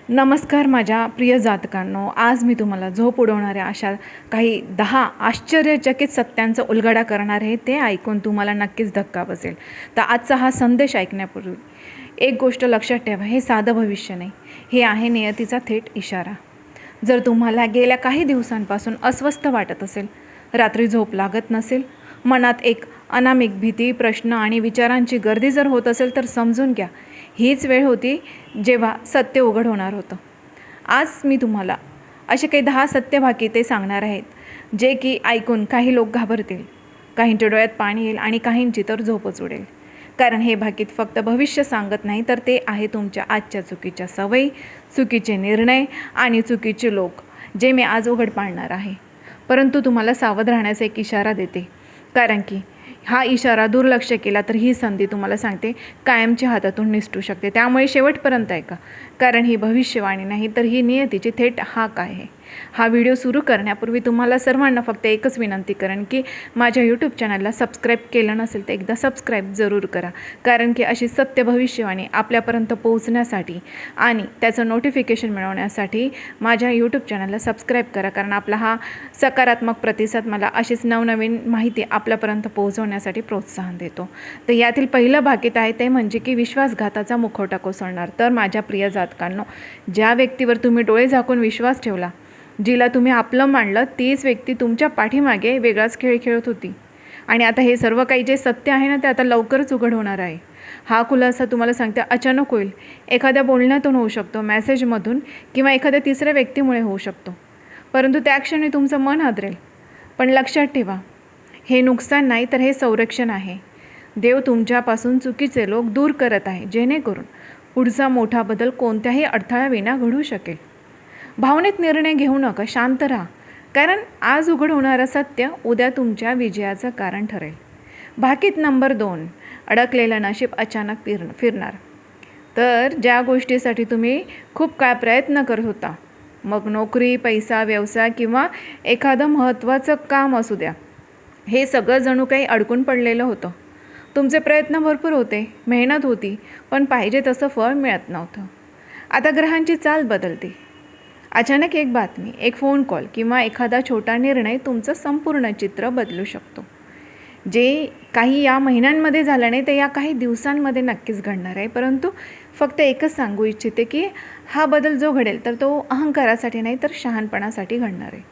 नमस्कार माझ्या प्रिय जातकांनो, आज मी तुम्हाला झोप उडवणाऱ्या अशा काही 10 आश्चर्यचकित सत्यांचा उलगडा करणार आहे. ते ऐकून तुम्हाला नक्कीच धक्का बसेल. तर आजचा हा संदेश ऐकण्यापूर्वी एक गोष्ट लक्षात ठेवा, हे साधं भविष्य नाही, हे आहे नियतीचा थेट इशारा. जर तुम्हाला गेल्या काही दिवसांपासून अस्वस्थ वाटत असेल, रात्री झोप लागत नसेल, मनात एक अनामिक भीती, प्रश्न आणि विचारांची गर्दी जर होत असेल, तर समजून घ्या, हीच वेळ होती जेव्हा सत्य उघड होणार होतं. आज मी तुम्हाला असे काही 10 सत्यभाकी सांगणार आहेत, जे की ऐकून काही लोक घाबरतील, काहींच्या डोळ्यात पाणी येईल आणि काहींची तर झोपच उडेल. कारण हे भाकीत फक्त भविष्य सांगत नाही, तर ते आहे तुमच्या आजच्या चुकीच्या सवयी, चुकीचे निर्णय आणि चुकीचे लोक, जे मी आज उघड पाडणार आहे. परंतु तुम्हाला सावध राहण्याचा एक इशारा देते, कारण की हा इशारा दुर्लक्ष केला तर ही संधी तुम्हाला सांगते कायमच्या हातातून निसटू शकते. त्यामुळे शेवटपर्यंत ऐका, कारण ही भविष्यवाणी नाही, तर ही नियतीची थेट हाक आहे. हा व्हिडिओ सुरू करण्यापूर्वी तुम्हाला सर्वांना फक्त एकच विनंती करेन की माझ्या यूट्यूब चॅनलला सबस्क्राईब केलं नसेल तर एकदा सबस्क्राईब जरूर करा, कारण की अशी सत्य भविष्यवाणी आपल्यापर्यंत पोहोचण्यासाठी आणि त्याचं नोटिफिकेशन मिळवण्यासाठी माझ्या यूट्यूब चॅनलला सबस्क्राईब करा. कारण आपला हा सकारात्मक प्रतिसाद मला अशीच नवनवीन माहिती आपल्यापर्यंत पोहोचवण्यासाठी प्रोत्साहन देतो. तर यातील पहिलं भाकीत आहे ते म्हणजे की विश्वासघाताचा मुखवटा कोसळणार. तर माझ्या प्रिय जातकांनो, ज्या व्यक्तीवर तुम्ही डोळे झाकून विश्वास ठेवला, जिला तुम्ही आपलं मानलं, तीच व्यक्ती तुमच्या पाठीमागे वेगळाच खेळ खेळत होती. आणि आता हे सर्व काही जे सत्य आहे ना, ते आता लवकरच उघड होणार आहे. हा खुलासा तुम्हाला सांगते अचानक होईल. एखाद्या बोलण्यातून होऊ शकतो, मेसेजमधून किंवा एखाद्या तिसऱ्या व्यक्तीमुळे होऊ शकतो. परंतु त्या क्षणी तुमचं मन हादरेल. पण लक्षात ठेवा, हे नुकसान नाही, तर हे संरक्षण आहे. देव तुमच्यापासून चुकीचे लोक दूर करत आहे, जेणेकरून पुढचा मोठा बदल कोणत्याही अडथळ्याविना घडू शकेल. भावनेत निर्णय घेऊ नका, शांत राहा, कारण आज उघड होणारं सत्य उद्या तुमच्या विजयाचं कारण ठरेल. भाकीत नंबर 2, अडकलेलं नशीब अचानक फिरणार. तर ज्या गोष्टीसाठी तुम्ही खूप काळ प्रयत्न करत होता, मग नोकरी, पैसा, व्यवसाय किंवा एखादं महत्त्वाचं काम असू द्या, हे सगळं जणू काही अडकून पडलेलं होतं. तुमचे प्रयत्न भरपूर होते, मेहनत होती, पण पाहिजे तसं फळ मिळत नव्हतं. आता ग्रहांची चाल बदलते. अचानक एक बातमी, एक फोन कॉल किंवा एखादा छोटा निर्णय तुमचं संपूर्ण चित्र बदलू शकतो. जे काही या महिन्यांमध्ये झालं नाही, ते या काही दिवसांमध्ये नक्कीच घडणार आहे. परंतु फक्त एकच सांगू इच्छिते की हा बदल जो घडेल, तर तो अहंकारासाठी नाही, तर शहाणपणासाठी घडणार आहे.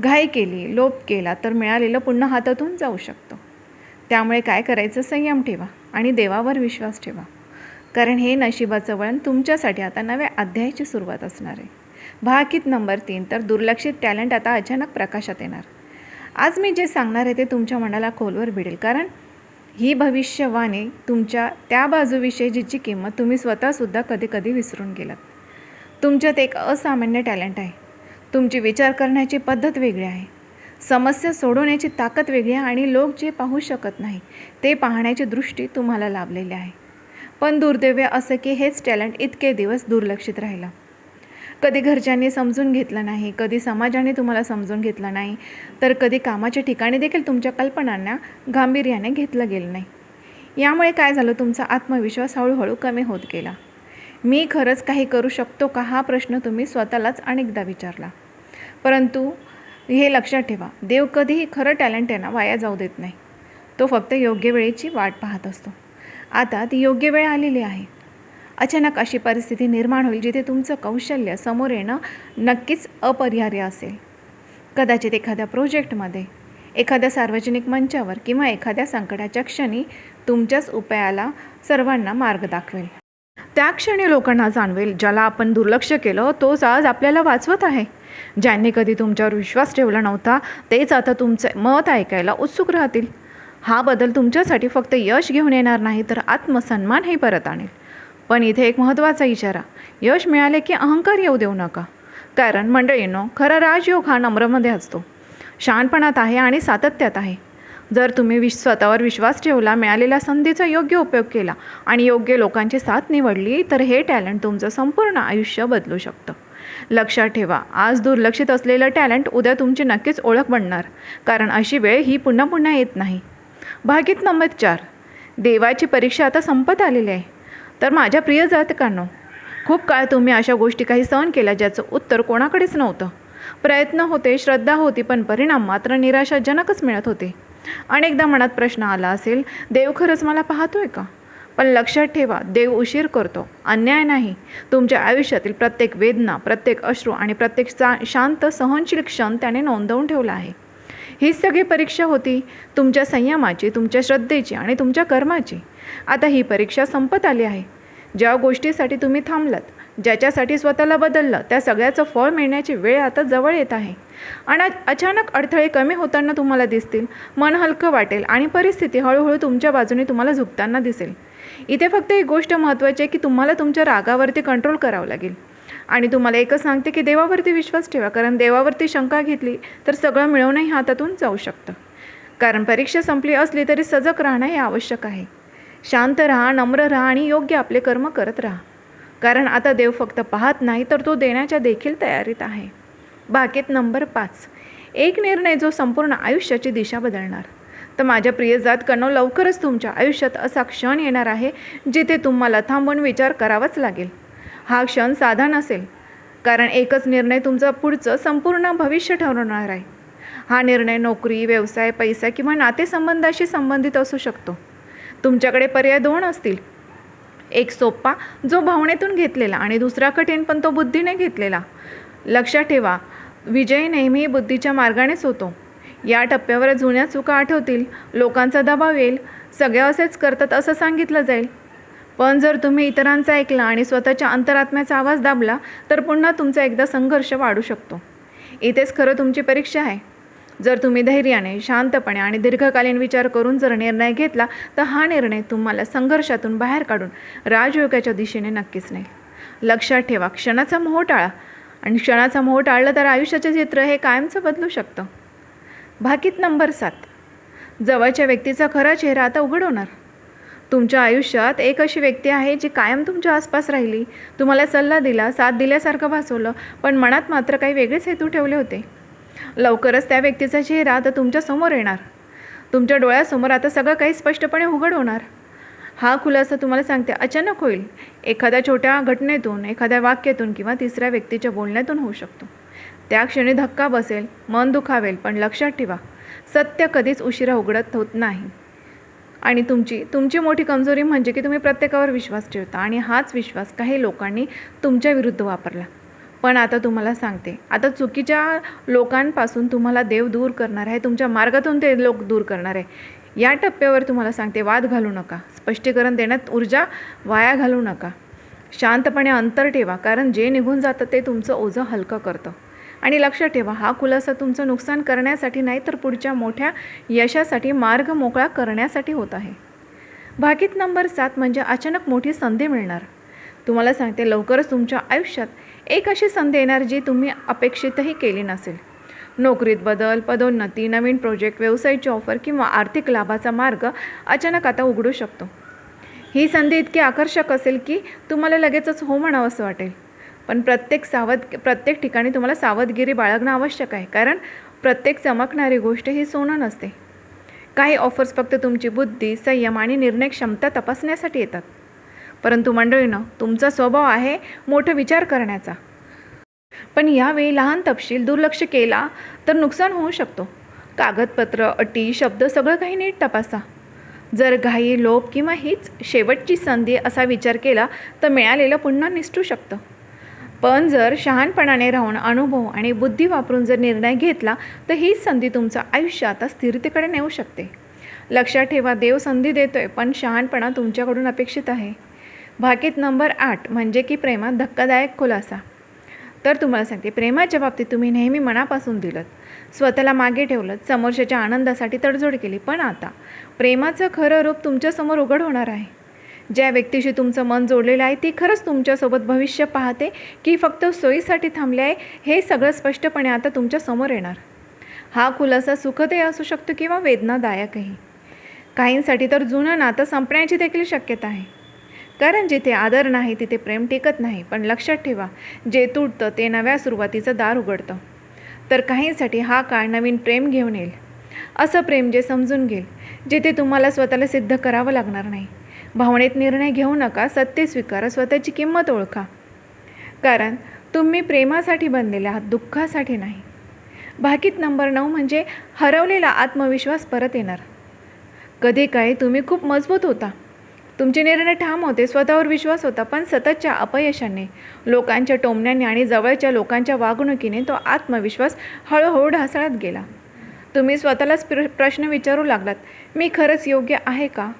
घाई केली, लोभ केला, तर मिळालेलं पुन्हा हातातून जाऊ शकतं. त्यामुळे काय करायचं, संयम ठेवा आणि देवावर विश्वास ठेवा, कारण हे नशिबाचं वळण तुमच्यासाठी आता नव्या अध्यायाची सुरुवात असणार आहे. भाकीत नंबर 3, तर दुर्लक्षित टॅलेंट आता अचानक प्रकाशात येणार. आज मी जे सांगणार आहे ते तुमच्या मनाला खोलवर भिडेल, कारण ही भविष्यवाणी तुमच्या त्या बाजूविषयी जिची किंमत तुम्ही स्वतःसुद्धा कधी कधी विसरून गेलात. तुमच्यात एक असामान्य टॅलेंट आहे. तुमची विचार करण्याची पद्धत वेगळी आहे, समस्या सोडवण्याची ताकद वेगळी आहे आणि लोक जे पाहू शकत नाही ते पाहण्याची दृष्टी तुम्हाला लाभलेली आहे. पण दुर्दैव असं की हेच टॅलेंट इतके दिवस दुर्लक्षित राहिलं. कधी घरच्यांनी समजून घेतलं नाही, कधी समाजाने तुम्हाला समजून घेतलं नाही, तर कधी कामाच्या ठिकाणी देखील तुमच्या कल्पनांना गांभीर्याने घेतलं गेलं नाही. यामुळे काय झालं, तुमचा आत्मविश्वास हळूहळू कमी होत गेला. मी खरंच काही करू शकतो का, हा प्रश्न तुम्ही स्वतःलाच अनेकदा विचारला. परंतु हे लक्षात ठेवा, देव कधीही खरं टॅलेंट आहे ना वाया जाऊ देत नाही. तो फक्त योग्य वेळेची वाट पाहत असतो. आता ती योग्य वेळ आलेली आहे. अचानक अशी परिस्थिती निर्माण होईल जिथे तुमचं कौशल्य समोर येणं नक्कीच अपरिहार्य असेल. कदाचित एखाद्या प्रोजेक्टमध्ये, एखाद्या सार्वजनिक मंचावर किंवा एखाद्या संकटाच्या क्षणी तुमच्याच उपायाला सर्वांना मार्ग दाखवेल. त्या क्षणी लोकांना जाणवेल, ज्याला आपण दुर्लक्ष केलं तोच आज आपल्याला वाचवत आहे. ज्यांनी कधी तुमच्यावर विश्वास ठेवला नव्हता, तेच आता तुमचं मत ऐकायला उत्सुक राहतील. हा बदल तुमच्यासाठी फक्त यश घेऊन येणार नाही, तर आत्मसन्मानही परत आणेल. पण इथे एक महत्त्वाचा इशारा, यश मिळाले की अहंकार येऊ देऊ नका. कारण मंडळींनो, खरा राजयोग हा नम्रमध्ये असतो, शहाणपणात आहे आणि सातत्यात आहे. जर तुम्ही स्वतःवर विश्वास ठेवला, मिळालेल्या संधीचा योग्य उपयोग केला आणि योग्य लोकांची साथ निवडली, तर हे टॅलेंट तुमचं संपूर्ण आयुष्य बदलू शकतं. लक्षात ठेवा, आज दुर्लक्षित असलेलं टॅलेंट उद्या तुमची नक्कीच ओळख बनणार, कारण अशी वेळ ही पुन्हा पुन्हा येत नाही. भाकीत नंबर 4, देवाची परीक्षा आता संपत आलेली आहे. तर माझ्या प्रिय जातकांनो, खूप काळ तुम्ही अशा गोष्टी काही सहन केल्या ज्याचं उत्तर कोणाकडेच नव्हतं. प्रयत्न होते, श्रद्धा होती, पण परिणाम मात्र निराशाजनकच मिळत होते. अनेकदा मनात प्रश्न आला असेल, देव खरंच मला पाहतोय का? पण लक्षात ठेवा, देव उशीर करतो, अन्याय नाही. तुमच्या आयुष्यातील प्रत्येक वेदना, प्रत्येक अश्रू आणि प्रत्येक शांत सहनशील क्षण त्याने नोंदवून ठेवला आहे. हीच सगळी परीक्षा होती, तुमच्या संयमाची, तुमच्या श्रद्धेची आणि तुमच्या कर्माची. आता ही परीक्षा संपत आली आहे. ज्या गोष्टीसाठी तुम्ही थांबलात, ज्याच्यासाठी स्वतःला बदललं, त्या सगळ्याचं फळ मिळण्याची वेळ आता जवळ येत आहे. आणि अचानक अडथळे कमी होताना तुम्हाला दिसतील, मन हलकं वाटेल आणि परिस्थिती हळूहळू तुमच्या बाजूने तुम्हाला झुकताना दिसेल. इथे फक्त एक गोष्ट महत्त्वाची आहे की तुम्हाला तुमच्या रागावरती कंट्रोल करावं लागेल. आणि तुम्हाला एकच सांगते की देवावरती विश्वास ठेवा, कारण देवावरती शंका घेतली तर सगळं मिळवणंही हातातून जाऊ शकतं. कारण परीक्षा संपली असली तरी सजग राहणं हे आवश्यक आहे. शांत राहा, नम्र राहा आणि योग्य आपले कर्म करत राहा. कारण आता देव फक्त पाहत नाही, तर तो देण्याच्या देखील तयारीत आहे. भाकीत नंबर 5, एक निर्णय जो संपूर्ण आयुष्याची दिशा बदलणार. तर माझ्या प्रिय जातकांनो, लवकरच तुमच्या आयुष्यात असा क्षण येणार आहे जिथे तुम्हाला थांबून विचार करावाच लागेल. हा क्षण साधा नसेल, कारण एकच निर्णय तुमचं पुढचं संपूर्ण भविष्य ठरवणार आहे. हा निर्णय नोकरी, व्यवसाय, पैसा किंवा नातेसंबंधाशी संबंधित असू शकतो. तुमच्याकडे पर्याय 2 असतील. एक सोपा, जो भावनेतून घेतलेला, आणि दुसरा कठीण पण तो बुद्धीने घेतलेला. लक्षात ठेवा, विजय नेहमी बुद्धीच्या मार्गानेच होतो. या टप्प्यावर जुन्या चुका आठवतील, लोकांचा दबाव येईल, सगळे असेच करतात असं सांगितलं जाईल. पण जर तुम्ही इतरांचा ऐकला आणि स्वतःच्या अंतरात्म्याचा आवाज दाबला, तर पुन्हा तुमचा एकदा संघर्ष वाढू शकतो. इथेच खरं तुमची परीक्षा आहे. जर तुम्ही धैर्याने, शांतपणे आणि दीर्घकालीन विचार करून जर निर्णय घेतला, तर हा निर्णय तुम्हाला संघर्षातून बाहेर काढून राजयोगाच्या दिशेने नक्कीच नेईल. लक्षात ठेवा, क्षणाचा मोह टाळा, आणि क्षणाचा मोह टाळलं तर आयुष्याचे चित्र हे कायमचं बदलू शकतं. भाकीत नंबर 7, जवळच्या व्यक्तीचा खरा चेहरा आता उघड होणार. तुमच्या आयुष्यात एक अशी व्यक्ती आहे जी कायम तुमच्या आसपास राहिली, तुम्हाला सल्ला दिला, साथ दिल्यासारखं भासवलं, पण मनात मात्र काही वेगळेच हेतू ठेवले होते. लवकरच त्या व्यक्तीचा चेहरा आता तुमच्या समोर येणार. तुमच्या डोळ्यासमोर आता सगळं काही स्पष्टपणे उघड होणार. हा खुलासा तुम्हाला सांगते अचानक होईल. एखाद्या छोट्या घटनेतून, एखाद्या वाक्यातून किंवा तिसऱ्या व्यक्तीच्या बोलण्यातून होऊ शकतो. त्या क्षणी धक्का बसेल, मन दुखावेल, पण लक्षात ठेवा, सत्य कधीच उशिरा उघडत होत नाही. आणि तुमची मोठी कमजोरी म्हणजे की तुम्ही प्रत्येकावर विश्वास ठेवता, आणि हाच विश्वास काही लोकांनी तुमच्या विरुद्ध वापरला. पण आता तुम्हाला सांगते, आता चुकीच्या लोकांपासून तुम्हाला देव दूर करणार आहे, तुमच्या मार्गातून ते लोक दूर करणार आहे. या टप्प्यावर तुम्हाला सांगते, वाद घालू नका, स्पष्टीकरण देण्यात ऊर्जा वाया घालू नका. शांतपणे अंतर ठेवा, कारण जे निघून जातं ते तुमचं ओझं हलकं करतं. आणि लक्षात ठेवा, हा खुलासा तुमचं नुकसान करण्यासाठी नाही, तर पुढच्या मोठ्या यशासाठी मार्ग मोकळा करण्यासाठी होत आहे. भाकीत नंबर 7 म्हणजे अचानक मोठी संधी मिळणार. तुम्हाला सांगते, लवकरच तुमच्या आयुष्यात एक अशी संधी येणार जी तुम्ही अपेक्षितही केली नसेल. नोकरीत बदल, पदोन्नती, नवीन प्रोजेक्ट, व्यवसायाची ऑफर किंवा आर्थिक लाभाचा मार्ग अचानक आता उघडू शकतो. ही संधी इतकी आकर्षक असेल की तुम्हाला लगेचच हो म्हणावं असं वाटेल. पण प्रत्येक ठिकाणी तुम्हाला सावधगिरी बाळगणं आवश्यक आहे, कारण प्रत्येक चमकणारी गोष्ट ही सोनं नसते. काही ऑफर्स फक्त तुमची बुद्धी, संयम आणि निर्णय क्षमता तपासण्यासाठी येतात. परंतु मंडळीनं, तुमचा स्वभाव आहे मोठं विचार करण्याचा. पण यावेळी लहान तपशील दुर्लक्ष केला तर नुकसान होऊ शकतो. कागदपत्र, अटी, शब्द सगळं काही नीट तपासा. जर घाई, लोभ किंवा हीच शेवटची संधी असा विचार केला तर मिळालेलं पुन्हा निसटू शकतं. पण जर शहाणपणाने राहून, अनुभव आणि बुद्धी वापरून जर निर्णय घेतला तर हीच संधी तुमचं आयुष्य आता स्थिरतेकडे नेऊ शकते. लक्षात ठेवा, देव संधी देतोय, पण शहाणपणा तुमच्याकडून अपेक्षित आहे. भाकीत नंबर 8 म्हणजे की प्रेमात धक्कादायक खुलासा. तर तुम्हाला सांगते, प्रेमाच्या बाबतीत तुम्ही नेहमी मनापासून दिलत, स्वतःला मागे ठेवलं, समोरच्याच्या आनंदासाठी तडजोड केली. पण आता प्रेमाचं खरं रूप तुमच्यासमोर उघड होणार आहे. ज्या व्यक्तीशी तुमचं मन जोडलेलं आहे ती खरंच तुमच्यासोबत भविष्य पाहते की फक्त सोयीसाठी थांबले आहे, हे सगळं स्पष्टपणे आता तुमच्या समोर येणार. हा खुलासा सुखदही असू शकतो किंवा वेदनादायकही. काहींसाठी तर जुनं नातं संपण्याची देखील शक्यता आहे, कारण जिथे आदर नाही तिथे प्रेम टिकत नाही. पण लक्षात ठेवा, जे तुटतं ते नव्या सुरुवातीचं दार उघडतं. तर काहींसाठी हा काळ नवीन प्रेम घेऊन येईल, असं प्रेम जे समजून घेईल, जिथे तुम्हाला स्वतःला सिद्ध करावं लागणार नाही. भावनेत निर्णय घेऊ नका, सत्य स्वीकारा, स्वतःची किंमत ओळखा. कारण तुम्ही प्रेमासाठी बनलेले आहात, दुःखासाठी नाही. भाकीत नंबर 9 म्हणजे हरवलेला आत्मविश्वास परत येणार. कधी काही तुम्ही खूप मजबूत होता, तुमचे निर्णय ठाम होते, स्वतःवर विश्वास होता, पण सततच्या अपयशाने, लोकांच्या टोमण्याने आणि जवळच्या लोकांच्या वागणुकीने तो आत्मविश्वास हळूहळू ढासळत गेला. तुम्ही स्वतःलाच प्रश्न विचारू लागलात, मी खरंच योग्य आहे का?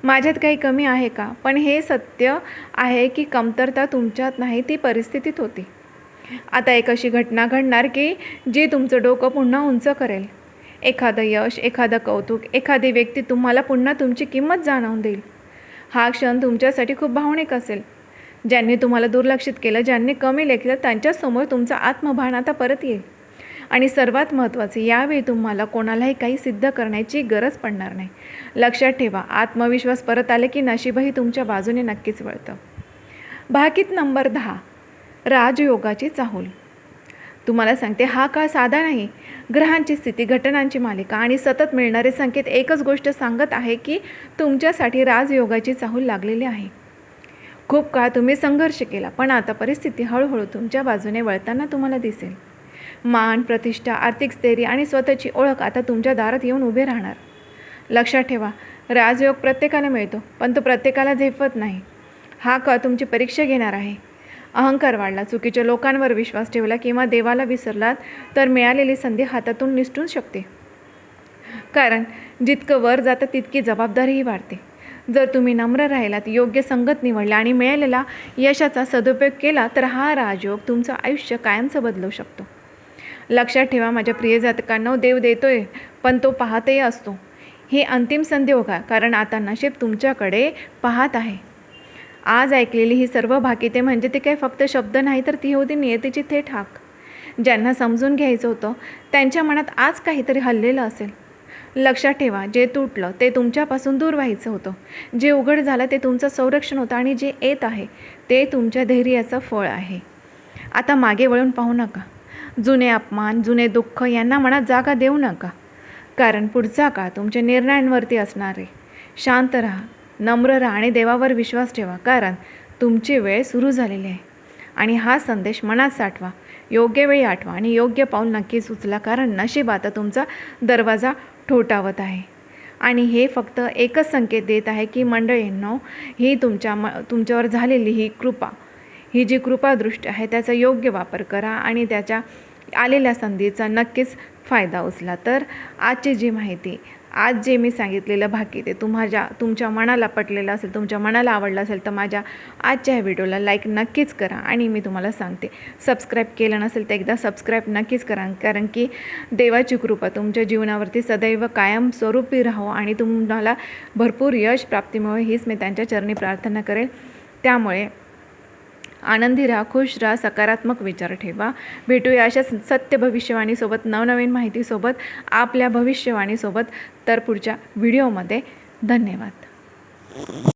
माझ्यात काही कमी आहे का? पण हे सत्य आहे की कमतरता तुमच्यात नाही, ती परिस्थितीत होती. आता एक अशी घटना घडणार की जी तुमचं डोकं पुन्हा उंच करेल. एखादं यश, एखादं कौतुक, एखादी व्यक्ती तुम्हाला पुन्हा तुमची किंमत जाणवून देईल. हा क्षण तुमच्यासाठी खूप भावनिक असेल. ज्यांनी तुम्हाला दुर्लक्षित केलं, ज्यांनी कमी लेखलं, त्यांच्यासमोर तुमचं आत्मभान आता परत येईल. आणि सर्वात महत्त्वाचे, यावेळी तुम्हाला कोणालाही काही सिद्ध करण्याची गरज पडणार नाही. लक्षात ठेवा, आत्मविश्वास परत आले की नशीबही तुमच्या बाजूने नक्कीच वळतं. भाकीत नंबर 10, राजयोगाची चाहूल. तुम्हाला सांगते, हा काळ साधा नाही. ग्रहांची स्थिती, घटनांची मालिका आणि सतत मिळणारे संकेत एकच गोष्ट सांगत आहे की तुमच्यासाठी राजयोगाची चाहूल लागलेली आहे. खूप काळ तुम्ही संघर्ष केला, पण आता परिस्थिती हळूहळू तुमच्या बाजूने वळताना तुम्हाला दिसेल. मान, प्रतिष्ठा, आर्थिक स्थैर्य आणि स्वतःची ओळख आता तुमच्या दारात येऊन उभे राहणार. लक्षात ठेवा, राजयोग प्रत्येकाला मिळतो, पण तो प्रत्येकाला झेपत नाही. हा काळ तुमची परीक्षा घेणार आहे. अहंकार वाढला, चुकीच्या लोकांवर विश्वास ठेवला किंवा देवाला विसरलात तर मिळालेली संधी हातातून निसटू शकते. कारण जितकं वर जातं तितकी जबाबदारीही वाढते. जर तुम्ही नम्र राहिलात, योग्य संगत निवडला आणि मिळालेला यशाचा सदुपयोग केला तर हा राजयोग तुमचं आयुष्य कायमचं बदलू शकतो. लक्षात ठेवा माझ्या प्रिय जातकांनो, देव देतोय पण तो पाहतही असतो. ही अंतिम संधी बघा, कारण आता नशीब तुमच्याकडे पाहत आहे. आज ऐकलेली ही सर्व भाकिते म्हणजे ते काही फक्त शब्द नाही, तर ती होती नियतीची थेट हाक. ज्यांना समजून घ्यायचं होतं त्यांच्या मनात आज काहीतरी हललेलं असेल. लक्षात ठेवा, जे तुटलं ते तुमच्यापासून दूर व्हायचं होतं, जे उघड झालं ते तुमचं संरक्षण होतं आणि जे येत आहे ते तुमच्या धैर्याचं फळ आहे. आता मागे वळून पाहू नका. जुने अपमान, जुने दुःख यांना मनात जागा देऊ नका, कारण पुढचा काळ तुमच्या निर्णयांवरती असणार आहे. शांत राहा, नम्र राहा आणि देवावर विश्वास ठेवा, कारण तुमची वेळ सुरू झालेली आहे. आणि हा संदेश मनात साठवा, योग्य वेळी आठवा आणि योग्य पाऊल नक्कीच उचला, कारण नशीब आता तुमचा दरवाजा ठोठावत आहे. आणि हे फक्त एकच संकेत देत आहे की मंडळींनो, ही तुमच्यावर झालेली ही कृपा, ही जी कृपादृष्टी आहे त्याचा योग्य वापर करा आणि त्याच्या आलेल्या संधीचा नक्कीच फायदा उचला. तर आजची जी माहिती, आज जे मी सांगितलेलं भाकीत ते तुमच्या मनाला पटलेलं असेल, तुमच्या मनाला आवडलं असेल तर माझ्या आजच्या ह्या व्हिडिओला लाईक नक्कीच करा. आणि मी तुम्हाला सांगते, सबस्क्राईब केलं नसेल तर एकदा सबस्क्राईब नक्कीच करा, कारण की देवाची कृपा तुमच्या जीवनावरती सदैव कायमस्वरूपी राहो आणि तुम्हाला भरपूर यश प्राप्ती मिळो, हीच मी त्यांच्या चरणी प्रार्थना करेल. त्यामुळे आनंदी राहा, खुश राहा, सकारात्मक विचार ठेवा. भेटूया अशा सत्य भविष्यवाणीसोबत, नवनवीन माहितीसोबत, आपल्या भविष्यवाणीसोबत तर पुढच्या व्हिडिओमध्ये. धन्यवाद.